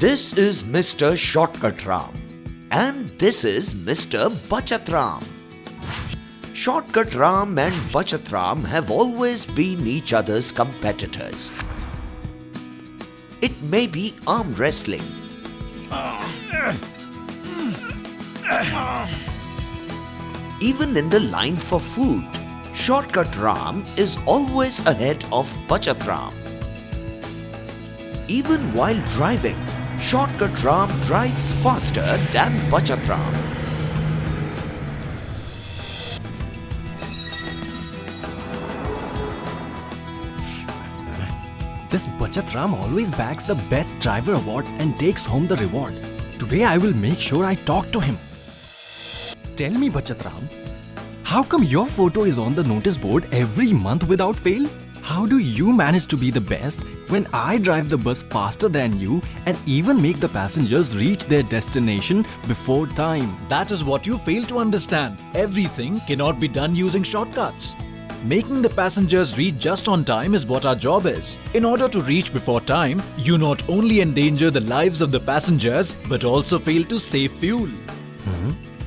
This is Mr. Shortcut Ram and this is Mr. Bachat Ram. Shortcut Ram and Bachat Ram have always been each other's competitors. It may be arm wrestling, even in the line for food. Shortcut Ram is always ahead of Bachat Ram. Even while driving, Shortcut Ram drives faster than Bachat Ram. This Bachat Ram always bags the best driver award and takes home the reward. Today I will make sure I talk to him. Tell me, Bachat Ram, how come your photo is on the notice board every month without fail? How do you manage to be the best when I drive the bus faster than you and even make the passengers reach their destination before time? That is what you fail to understand. Everything cannot be done using shortcuts. Making the passengers reach just on time is what our job is. In order to reach before time, you not only endanger the lives of the passengers but also fail to save fuel.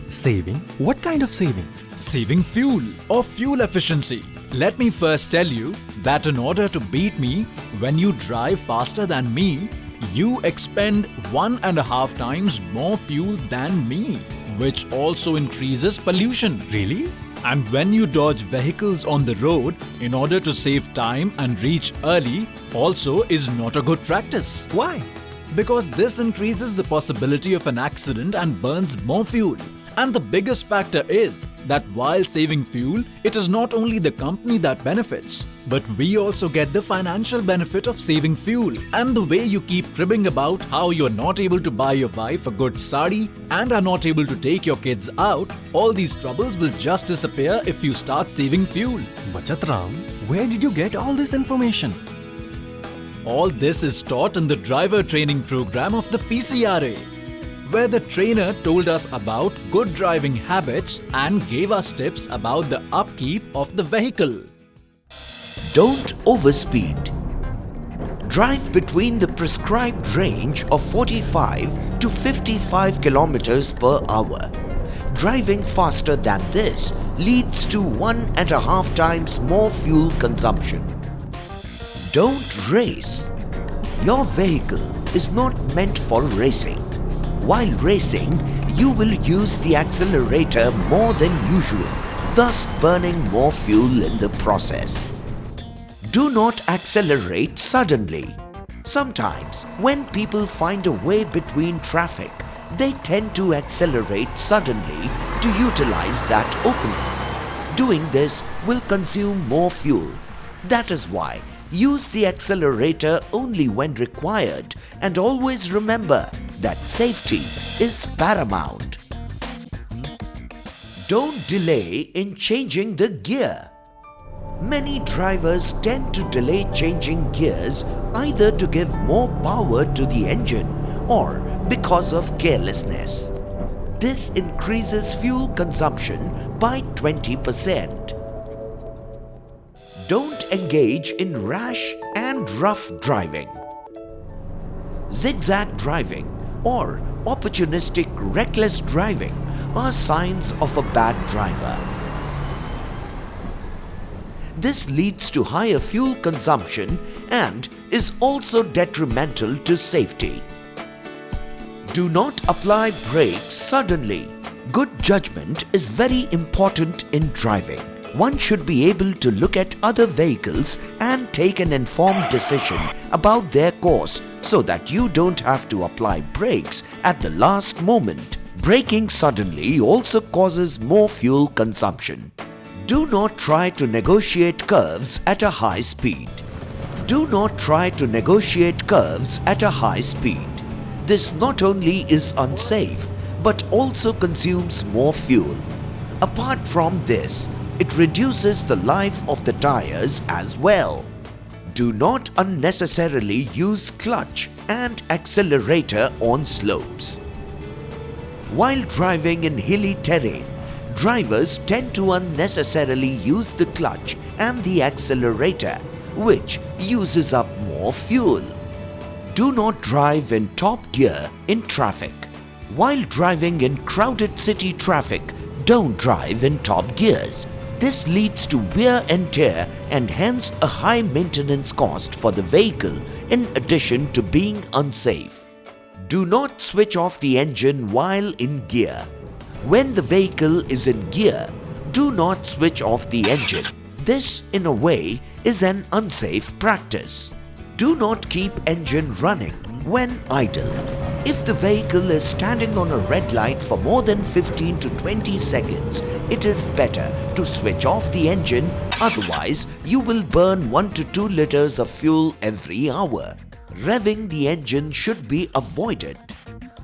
Saving? What kind of saving? Saving fuel or fuel efficiency. Let me first tell you that in order to beat me, when you drive faster than me, you expend 1.5 times more fuel than me, which also increases pollution. Really? And when you dodge vehicles on the road in order to save time and reach early also is not a good practice. Why? Because this increases the possibility of an accident and burns more fuel. And the biggest factor is that while saving fuel, it is not only the company that benefits, but we also get the financial benefit of saving fuel. And the way you keep cribbing about how you're not able to buy your wife a good sari and are not able to take your kids out, all these troubles will just disappear if you start saving fuel. Bachat Ram, where did you get all this information? All this is taught in the driver training program of the PCRA, where the trainer told us about good driving habits and gave us tips about the upkeep of the vehicle. Don't overspeed. Drive between the prescribed range of 45 to 55 kilometers per hour. Driving faster than this leads to 1.5 times more fuel consumption. Don't race. Your vehicle is not meant for racing. While racing, you will use the accelerator more than usual, thus burning more fuel in the process. Do not accelerate suddenly. Sometimes, when people find a way between traffic, they tend to accelerate suddenly to utilize that opening. Doing this will consume more fuel. That is why use the accelerator only when required and always remember that safety is paramount. Don't delay in changing the gear. Many drivers tend to delay changing gears either to give more power to the engine or because of carelessness. This increases fuel consumption by 20%. Don't engage in rash and rough driving. Zigzag driving or opportunistic reckless driving are signs of a bad driver. This leads to higher fuel consumption and is also detrimental to safety. Do not apply brakes suddenly. Good judgment is very important in driving. One should be able to look at other vehicles and take an informed decision about their course so that you don't have to apply brakes at the last moment. Braking suddenly also causes more fuel consumption. Do not try to negotiate curves at a high speed. Do not try to negotiate curves at a high speed. This not only is unsafe but also consumes more fuel. Apart from this, it reduces the life of the tires as well. Do not unnecessarily use clutch and accelerator on slopes. While driving in hilly terrain, drivers tend to unnecessarily use the clutch and the accelerator, which uses up more fuel. Do not drive in top gear in traffic. While driving in crowded city traffic, don't drive in top gears. This leads to wear and tear and hence a high maintenance cost for the vehicle in addition to being unsafe. Do not switch off the engine while in gear. When the vehicle is in gear, do not switch off the engine. This, in a way, is an unsafe practice. Do not keep engine running when idle. If the vehicle is standing on a red light for more than 15 to 20 seconds, it is better to switch off the engine, otherwise you will burn 1 to 2 liters of fuel every hour. Revving the engine should be avoided.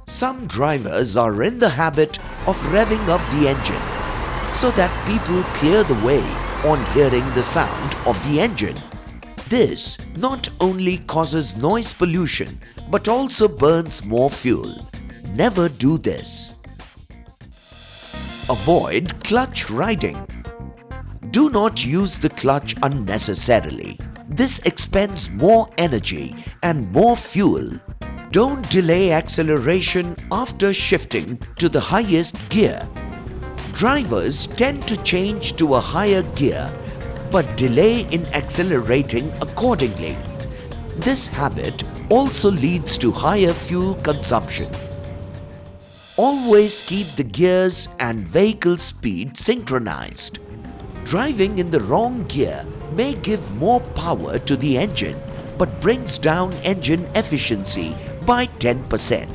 Some drivers are in the habit of revving up the engine so that people clear the way on hearing the sound of the engine. This not only causes noise pollution but also burns more fuel. Never do this. Avoid clutch riding. Do not use the clutch unnecessarily. This expends more energy and more fuel. Don't delay acceleration after shifting to the highest gear. Drivers tend to change to a higher gear but delay in accelerating accordingly. This habit also leads to higher fuel consumption. Always keep the gears and vehicle speed synchronized. Driving in the wrong gear may give more power to the engine but brings down engine efficiency by 10%.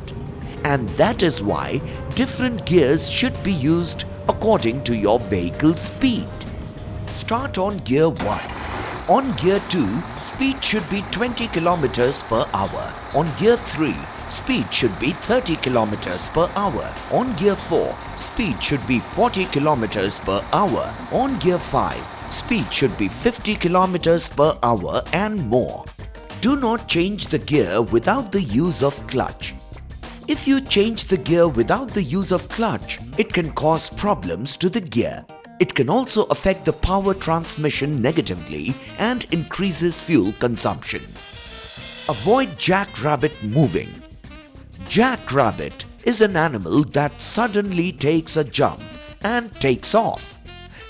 And that is why different gears should be used according to your vehicle speed. Start on gear 1. On gear 2, speed should be 20 km per hour. On gear 3, speed should be 30 km per hour. On gear 4, speed should be 40 km per hour. On gear 5, speed should be 50 km per hour and more. Do not change the gear without the use of clutch. If you change the gear without the use of clutch, it can cause problems to the gear. It can also affect the power transmission negatively and increases fuel consumption. Avoid jackrabbit moving. Jackrabbit is an animal that suddenly takes a jump and takes off.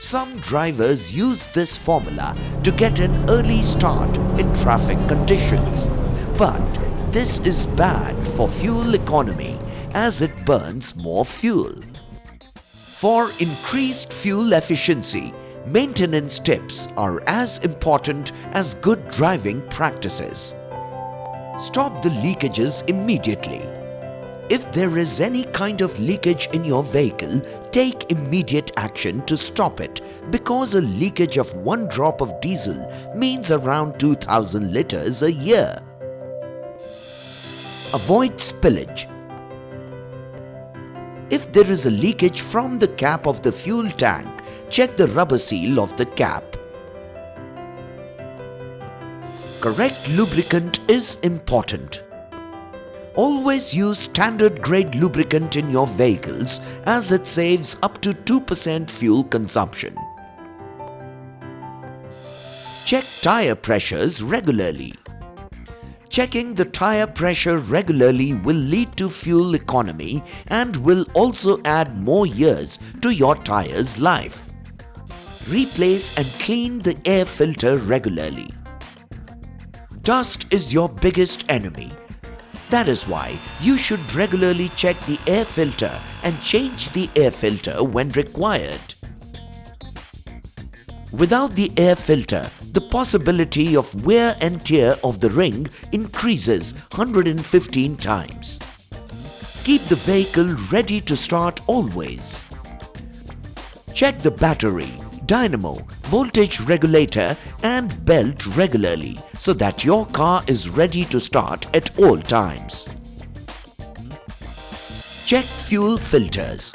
Some drivers use this formula to get an early start in traffic conditions. But this is bad for fuel economy as it burns more fuel. For increased fuel efficiency, maintenance tips are as important as good driving practices. Stop the leakages immediately. If there is any kind of leakage in your vehicle, take immediate action to stop it because a leakage of 1 drop of diesel means around 2,000 liters a year. Avoid spillage. If there is a leakage from the cap of the fuel tank, check the rubber seal of the cap. Correct lubricant is important. Always use standard grade lubricant in your vehicles as it saves up to 2% fuel consumption. Check tire pressures regularly. Checking the tire pressure regularly will lead to fuel economy and will also add more years to your tire's life. Replace and clean the air filter regularly. Dust is your biggest enemy. That is why you should regularly check the air filter and change the air filter when required. Without the air filter, the possibility of wear and tear of the ring increases 115 times. Keep the vehicle ready to start always. Check the battery, dynamo, voltage regulator and belt regularly so that your car is ready to start at all times. Check fuel filters.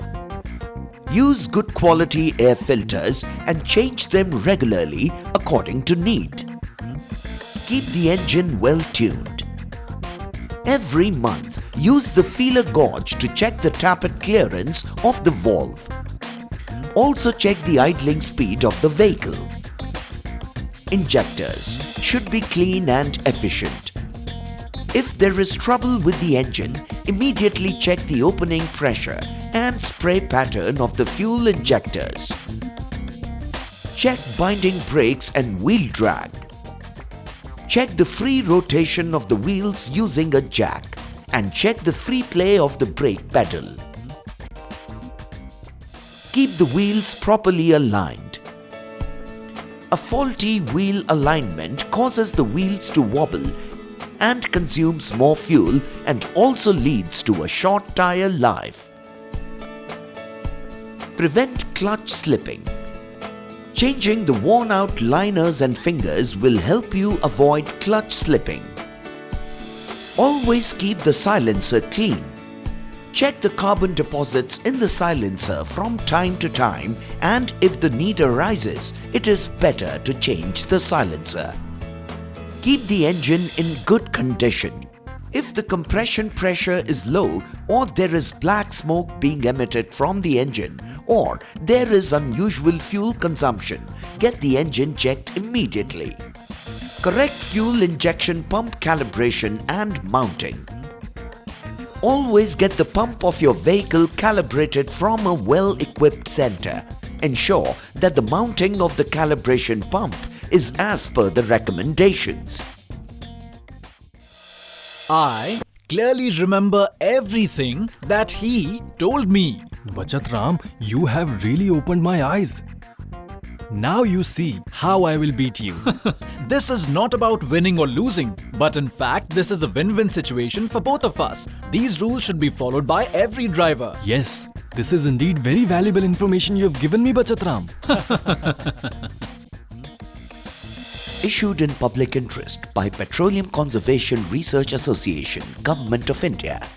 Use good quality air filters and change them regularly according to need. Keep the engine well tuned. Every month, use the feeler gauge to check the tappet clearance of the valve. Also check the idling speed of the vehicle. Injectors should be clean and efficient. If there is trouble with the engine, immediately check the opening pressure and spray pattern of the fuel injectors. Check binding brakes and wheel drag. Check the free rotation of the wheels using a jack and check the free play of the brake pedal. Keep the wheels properly aligned. A faulty wheel alignment causes the wheels to wobble and consumes more fuel and also leads to a short tire life. Prevent clutch slipping. Changing the worn-out liners and fingers will help you avoid clutch slipping. Always keep the silencer clean. Check the carbon deposits in the silencer from time to time, and if the need arises, it is better to change the silencer. Keep the engine in good condition. If the compression pressure is low or there is black smoke being emitted from the engine or there is unusual fuel consumption, get the engine checked immediately. Correct fuel injection pump calibration and mounting. Always get the pump of your vehicle calibrated from a well-equipped center. Ensure that the mounting of the calibration pump is as per the recommendations. I clearly remember everything that he told me. Bachat Ram, you have really opened my eyes. Now you see how I will beat you. This is not about winning or losing, but in fact, this is a win-win situation for both of us. These rules should be followed by every driver. Yes, this is indeed very valuable information you have given me, Bachat Ram. Issued in public interest by Petroleum Conservation Research Association, Government of India.